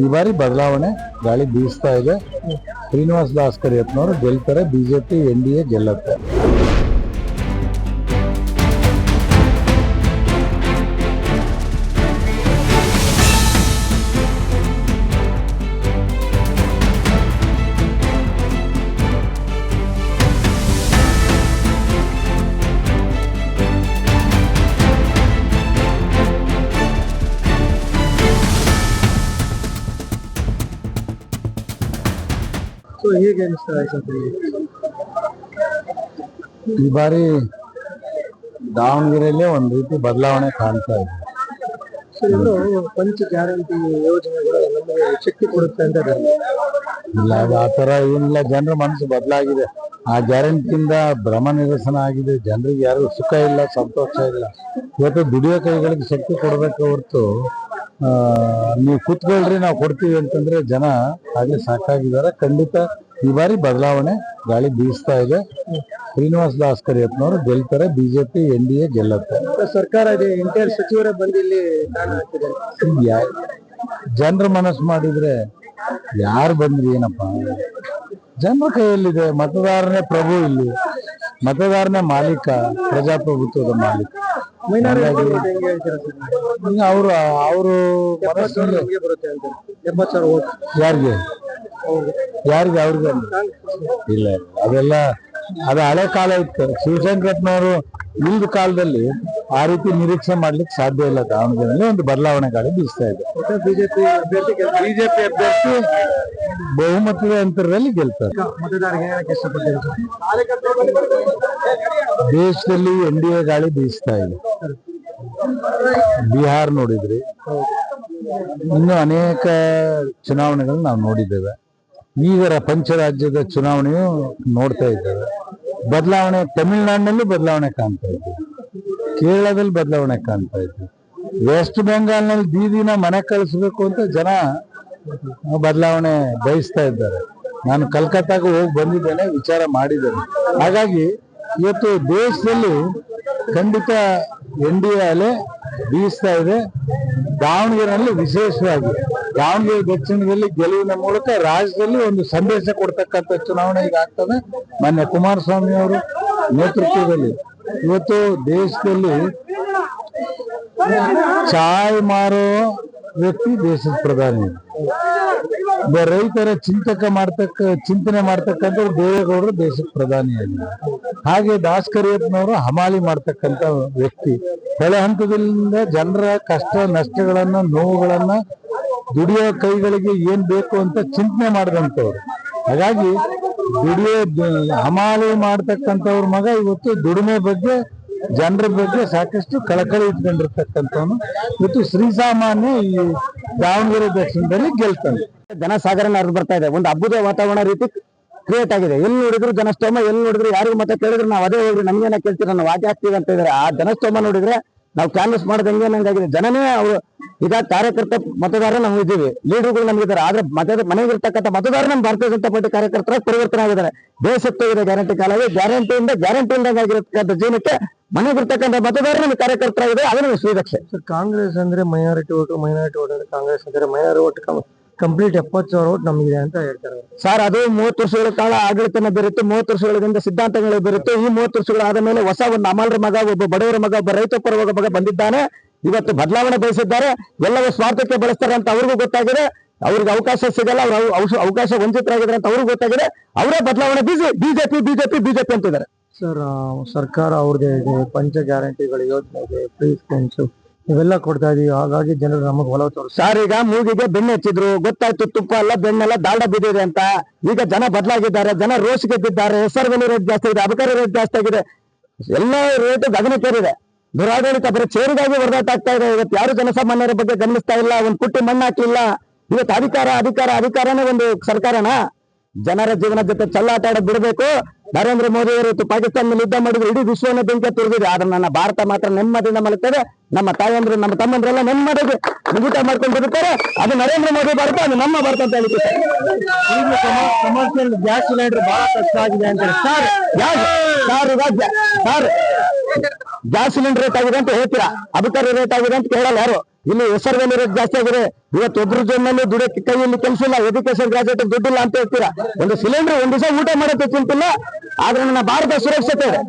ಈ ಬಾರಿ ಬದಲಾವಣೆ ಗಾಳಿ ಬೀಸ್ತಾ ಇದೆ. ಶ್ರೀನಿವಾಸ್ ದಾಸ್ ಕರಿಯತ್ನವರು ಗೆಲ್ತಾರೆ, ಬಿಜೆಪಿ NDA ಗೆಲ್ಲುತ್ತೆ. ಹೇಗೆ ಅನಿಸ್ತಾ ಈ ಬಾರಿ ದಾವಣಗೆರೆಯಲ್ಲೇ ಒಂದು ರೀತಿ ಬದಲಾವಣೆ ಕಾಣ್ತಾ ಇದೆ. ಪಂಚ ಗ್ಯಾರಂಟಿ ಯೋಜನೆಗಳು ನಮಗೆ ಶಕ್ತಿ ಕೊಡುತ್ತೆ ಅಂತ ಇಲ್ಲ, ಅದು ಆ ತರ ಏನಿಲ್ಲ. ಜನರ ಮನಸ್ಸು ಬದಲಾಗಿದೆ. ಆ ಗ್ಯಾರಂಟಿಯಿಂದ ಭ್ರಮ ನಿರಸನ ಆಗಿದೆ. ಜನರಿಗೆ ಯಾರು ಸುಖ ಇಲ್ಲ, ಸಂತೋಷ ಇಲ್ಲ. ಇವತ್ತು ದುಡಿಯೋ ಕೈಗಳಿಗೆ ಶಕ್ತಿ ಕೊಡಬೇಕು ಹೊರತು ನೀವು ಕೂತ್ಕೊಳ್ರಿ ನಾವು ಕೊಡ್ತೀವಿ ಅಂತಂದ್ರೆ ಜನ ಹಾಗೆ ಸಾಕಾಗಿದ್ದಾರೆ. ಖಂಡಿತ ಈ ಬಾರಿ ಬದಲಾವಣೆ ಗಾಳಿ ಬೀಸ್ತಾ ಇದೆ. ಶ್ರೀನಿವಾಸ್ ದಾಸ್ ಕರಿಯತ್ನವರು ಗೆಲ್ತಾರೆ, ಬಿಜೆಪಿ NDA ಗೆಲ್ಲುತ್ತೆ. ಸರ್ಕಾರ ಇದೆ, ಎಂಟೈರ್ ಸಚಿವರೇ ಬಂದು ಇಲ್ಲಿ ಜನರ ಮನಸ್ಸು ಮಾಡಿದ್ರೆ ಯಾರು ಬಂದ್ರಿ ಏನಪ್ಪ? ಜನರ ಕೈಯಲ್ಲಿದೆ. ಮತದಾರನೇ ಪ್ರಭು, ಇಲ್ಲಿ ಮತದಾರನೇ ಮಾಲೀಕ, ಪ್ರಜಾಪ್ರಭುತ್ವದ ಮಾಲೀಕ. ಅವರು ಬರುತ್ತೆ ಅಂತ 70,000 ಓಟ್ ಯಾರಿಗೆ ಅವ್ರಿಗೆ ಇಲ್ಲ, ಅದೆಲ್ಲ ಅದು ಹಳೆ ಕಾಲ ಇತ್ತು. ಶಿವಶಂಕರಪ್ಪನವರು ಇಲ್ದ ಕಾಲದಲ್ಲಿ ಆ ರೀತಿ ನಿರೀಕ್ಷೆ ಮಾಡ್ಲಿಕ್ಕೆ ಸಾಧ್ಯ ಇಲ್ಲ. ದಾವಣಗೆರೆಯಲ್ಲಿ ಒಂದು ಬದಲಾವಣೆ ಗಾಳಿ ಬೀಸ್ತಾ ಇದೆ. ಬಿಜೆಪಿ ಅಭ್ಯರ್ಥಿ ಬಹುಮತದ ಅಂತರದಲ್ಲಿ ಗೆಲ್ತಾರೆ. ಮತದಾರರಿಗೆ ಇಷ್ಟಪಡ್ತಾರೆ. ದೇಶದಲ್ಲಿ NDA ಗಾಳಿ ಬೀಸ್ತಾ ಇದೆ. ಬಿಹಾರ್ ನೋಡಿದ್ರಿ, ಇನ್ನು ಅನೇಕ ಚುನಾವಣೆಗಳು ನಾವು ನೋಡಿದ್ದೇವೆ. ಈಗ ಪಂಚರಾಜ್ಯದ ಚುನಾವಣೆಯು ನೋಡ್ತಾ ಇದ್ದೇವೆ. ಬದಲಾವಣೆ ತಮಿಳುನಾಡಿನಲ್ಲಿ ಬದಲಾವಣೆ ಕಾಣ್ತಾ ಇದ್ದೀವಿ, ಕೇರಳದಲ್ಲಿ ಬದಲಾವಣೆ ಕಾಣ್ತಾ ಇದ್ದೀವಿ. ವೆಸ್ಟ್ ಬೆಂಗಾಲ್ನಲ್ಲಿ ಬೀದಿನ ಮನೆ ಕಳಿಸ್ಬೇಕು ಅಂತ ಜನ ಬದಲಾವಣೆ ಬಯಸ್ತಾ ಇದ್ದಾರೆ. ನಾನು ಕಲ್ಕತ್ತಾಗ ಹೋಗಿ ಬಂದಿದ್ದೇನೆ, ವಿಚಾರ ಮಾಡಿದ್ದೇನೆ. ಹಾಗಾಗಿ ಇವತ್ತು ದೇಶದಲ್ಲಿ ಖಂಡಿತ NDA ಅಲೆ ಬೀಸ್ತಾ ಇದೆ. ದಾವಣಗೆರೆಯಲ್ಲಿ ವಿಶೇಷವಾಗಿ ದಾವಣಗೆರೆ ದಕ್ಷಿಣದಲ್ಲಿ ಗೆಲುವಿನ ಮೂಲಕ ರಾಜ್ಯದಲ್ಲಿ ಒಂದು ಸಂದೇಶ ಕೊಡ್ತಕ್ಕಂಥ ಚುನಾವಣೆ ಈಗ ಆಗ್ತದೆ. ಮಾನ್ಯ ಕುಮಾರಸ್ವಾಮಿ ಅವರು ನೇತೃತ್ವದಲ್ಲಿ ಇವತ್ತು ದೇಶದಲ್ಲಿ ಚಾಯ್ ಮಾರೋ ವ್ಯಕ್ತಿ ದೇಶದ ಪ್ರಧಾನಿ. ರೈತರ ಚಿಂತನೆ ಮಾಡ್ತಕ್ಕಂಥ ದೇವೇಗೌಡರು ದೇಶದ ಪ್ರಧಾನಿಯಾಗಿದ್ದಾರೆ. ಹಾಗೆ ದಾಸ್ ಕರಿಯಪ್ಪನವರು ಹಮಾಲಿ ಮಾಡ್ತಕ್ಕಂಥ ವ್ಯಕ್ತಿ. ಕೆಳ ಹಂತದಿಂದ ಜನರ ಕಷ್ಟ ನಷ್ಟಗಳನ್ನ, ನೋವುಗಳನ್ನ, ದುಡಿಯೋ ಕೈಗಳಿಗೆ ಏನ್ ಬೇಕು ಅಂತ ಚಿಂತನೆ ಮಾಡಿದಂಥವ್ರು. ಹಾಗಾಗಿ ಹಮಾಲಿ ಮಾಡ್ತಕ್ಕಂಥವ್ರ ಮಗ ಇವತ್ತು ದುಡಿಮೆ ಬಗ್ಗೆ, ಜನರ ಬಗ್ಗೆ ಸಾಕಷ್ಟು ಕಳಕಳಿ ಇಟ್ಕೊಂಡಿರ್ತಕ್ಕಂಥವನು ಇವತ್ತು ಶ್ರೀಸಾಮಾನ್ಯ ಈ ದಾವಣಗೆರೆ ದಕ್ಷಿಣದಲ್ಲಿ ಗೆಲ್ತಾನೆ. ಜನಸಾಗರ ಹರಿದು ಬರ್ತಾ ಇದೆ. ಒಂದು ಹಬ್ಬದ ವಾತಾವರಣ ರೀತಿ ಕ್ರಿಯೇಟ್ ಆಗಿದೆ. ಎಲ್ಲಿ ನೋಡಿದ್ರು ಜನಸ್ತೋಮ, ಎಲ್ಲಿ ನೋಡಿದ್ರು ಯಾರಿಗೂ ಮತ ಕೇಳಿದ್ರು ನಾವು ಅದೇ ಹೋಗ್ರಿ ನಮ್ಗೇನ ಕೇಳ್ತೀರ, ನಾವು ವಾಟಿ ಹಾಕ್ತೀವಿ ಅಂತ ಇದಾರೆ. ಆ ಜನಸ್ತೋಮ ನೋಡಿದ್ರೆ ನಾವು ಕ್ಯಾನ್ವಸ್ ಮಾಡೋದಂಗೆ ನಂಗಾಗಿದೆ. ಜನನೇ ಅವರು ಈಗ ಕಾರ್ಯಕರ್ತ ಮತದಾರ ನಾವು ಇದ್ದೀವಿ, ಲೀಡರ್ಗಳು ನಮಗಿದ್ದಾರೆ. ಆದ್ರೆ ಮನೆಗಿರ್ತಕ್ಕಂಥ ಮತದಾರ ನಮ್ಮ ಭಾರತೀಯ ಜನತಾ ಪಾರ್ಟಿ ಕಾರ್ಯಕರ್ತರ ಪರಿವರ್ತನೆ ಆಗಿದ್ದಾರೆ. ದೇಶಕ್ಕೆ ಗ್ಯಾರಂಟಿ ಕಾಲವೇ ಗ್ಯಾರಂಟಿಯಿಂದ ಆಗಿರತಕ್ಕಂಥ ಜೀವನಕ್ಕೆ ಮನೆಗಿರ್ತಕ್ಕಂಥ ಮತದಾರ ನಮ್ಮ ಕಾರ್ಯಕರ್ತರಾಗಿದೆ. ಅದನ್ನು ಶ್ರೀರಕ್ಷೆ. ಕಾಂಗ್ರೆಸ್ ಅಂದ್ರೆ ಮೈನಾರಿಟಿ ಓಟ್ ಅಂದ್ರೆ ಕಾಂಗ್ರೆಸ್ ಅಂದ್ರೆ ಮೈನಾರಿಟಿ ಓಟ್ ಕಂಪ್ಲೀಟ್ 70,000 ಓಟ್ ನಮಗಿದೆ ಅಂತ ಹೇಳ್ತಾರೆ ಸರ್. ಅದು 30 ವರ್ಷಗಳ ಕಾಲ ಆಡಳಿತನ ಬೇರಿತ್ತು, 30 ವರ್ಷಗಳಿಂದ ಸಿದ್ಧಾಂತಗಳು ಬೇರಿತ್ತು. ಈ 30 ವರ್ಷಗಳಾದ ಮೇಲೆ ಹೊಸ ಒಂದು ಅಮಲರ ಮಗ, ಒಬ್ಬ ಬಡವರ ಮಗ, ಒಬ್ಬ ರೈತ ಪರವಾದ ಮಗ ಬಂದಿದ್ದಾನೆ. ಇವತ್ತು ಬದಲಾವಣೆ ಬಯಸಿದ್ದಾರೆ. ಎಲ್ಲವೂ ಸ್ವಾರ್ಥಕ್ಕೆ ಬಳಸ್ತಾರೆ ಅಂತ ಅವ್ರಿಗೂ ಗೊತ್ತಾಗಿದೆ. ಅವ್ರಿಗೆ ಅವಕಾಶ ಸಿಗಲ್ಲ, ಅವ್ರು ಅವಕಾಶ ವಂಚಿತರಾಗಿದ್ದಾರೆ ಅಂತ ಅವ್ರಿಗೂ ಗೊತ್ತಾಗಿದೆ. ಅವರೇ ಬದಲಾವಣೆ ಬಿಜೆಪಿ ಅಂತಿದ್ದಾರೆ ಸರ್. ಸರ್ಕಾರ ಅವ್ರದೇ ಇದೆ, ಪಂಚ ಗ್ಯಾರಂಟಿಗಳು ಯೋಜನೆ ಇದೆ, ಫ್ರೀ ಸ್ಕೀಮ್ಸ್ ಇವೆಲ್ಲ ಕೊಡ್ತಾ ಇದೀವಿ. ಹಾಗಾಗಿ ಜನರು ನಮಗೆ ಒಲವು ತೋರಿಸ್ತಾರೆ ಸರ್. ಈಗ ಮೂಗಿಗೆ ಬೆಣ್ಣೆ ಹಚ್ಚಿದ್ರು, ಗೊತ್ತಾಯ್ತು ತುಪ್ಪ ಅಲ್ಲ ಬೆಣ್ಣೆಲ್ಲ ದಾಲ್ಡ ಬಿದ್ದಿದೆ ಅಂತ. ಈಗ ಜನ ಬದಲಾಗಿದ್ದಾರೆ, ಜನ ರೋಷ್ ಗೆದ್ದಿದ್ದಾರೆ. ಹೆಸರುಗಳು ರೇಟ್ ಜಾಸ್ತಿ ಇದೆ, ಅಬಕಾರಿ ರೇಟ್ ಜಾಸ್ತಿ ಆಗಿದೆ, ಎಲ್ಲ ರೇಟ್ ಗಗನಕ್ಕೇರಿದೆ. ದುರಾಡಳಿತ ಬರೀ ಚೇರಿಗಾಗಿ ಹೊರದಾಟ ಆಗ್ತಾ ಇದೆ. ಇವತ್ತು ಯಾರು ಜನಸಾಮಾನ್ಯರ ಬಗ್ಗೆ ಗಮನಿಸ್ತಾ ಇಲ್ಲ, ಒಂದು ಪುಟ್ಟಿ ಮಣ್ಣು ಹಾಕಲಿಲ್ಲ. ಇವತ್ತು ಅಧಿಕಾರನೇ ಒಂದು ಸರ್ಕಾರನ. ಜನರ ಜೀವನ ಜೊತೆ ಚೆಲ್ಲಾಟ ಆಡ ಬಿಡಬೇಕು. ನರೇಂದ್ರ ಮೋದಿ ಅವರು ಪಾಕಿಸ್ತಾನ ಮೇಲೆ ಯುದ್ಧ ಮಾಡಿದ್ರು, ಇಡೀ ವಿಶ್ವನ ಬೆಂಕಿ ತುಳಿದಿದೆ. ಆದ್ರೆ ನನ್ನ ಭಾರತ ಮಾತ್ರ ನೆಮ್ಮದಿಯಿಂದ ಮಲಗ್ತದೆ. ನಮ್ಮ ತಾಯಂದ್ರು, ನಮ್ಮ ತಮ್ಮಂದ್ರೆಲ್ಲ ನೆಮ್ಮದಿಗೆ ಮುಗಿತ ಮಾಡ್ಕೊಂಡಿರ್ತಾರೆ. ಅದು ನರೇಂದ್ರ ಮೋದಿ ಭಾರತ, ಅದು ನಮ್ಮ ಭಾರತ ಅಂತ ಹೇಳ್ತಾರೆ. ಕಮರ್ಷಿಯಲ್ ಗ್ಯಾಸ್ ಸಿಲಿಂಡರ್ ಬಹಳ ಕಷ್ಟ ಆಗಿದೆ ಅಂತ ಸರ್. ಗ್ಯಾಸ್ ಸಿಲಿಂಡರ್ ರೇಟ್ ಆಗಿದೆ ಅಂತ ಹೇಳ್ತೀರಾ, ಅಬಕಾರಿ ರೇಟ್ ಆಗಿದೆ ಅಂತ ಕೇಳಲ್ಲ ಯಾರು. ಇಲ್ಲಿ ಹೆಸರು ರೇಟ್ ಜಾಸ್ತಿ ಆಗಿದೆ. ಇವತ್ತು ಒಬ್ರು ಜನ್ಮಲ್ಲಿ ದುಡಕ್ಕೆ ಕೈಯಲ್ಲಿ ಕೆಲಸ ಇಲ್ಲ, ಎಜುಕೇಶನ್ ಗ್ರಾಜುಯೇಟ್ ದುಡ್ಡಿಲ್ಲ ಅಂತ ಹೇಳ್ತೀರಾ. ಒಂದು ಸಿಲಿಂಡರ್ ಒಂದ್ ದಿವಸ ಊಟ ಮಾಡೋಕೆ ಚಿಂತಿಲ್ಲ, ಆದ್ರೆ ನನ್ನ ಭಾರತ ಸುರಕ್ಷತೆ ಇದೆ.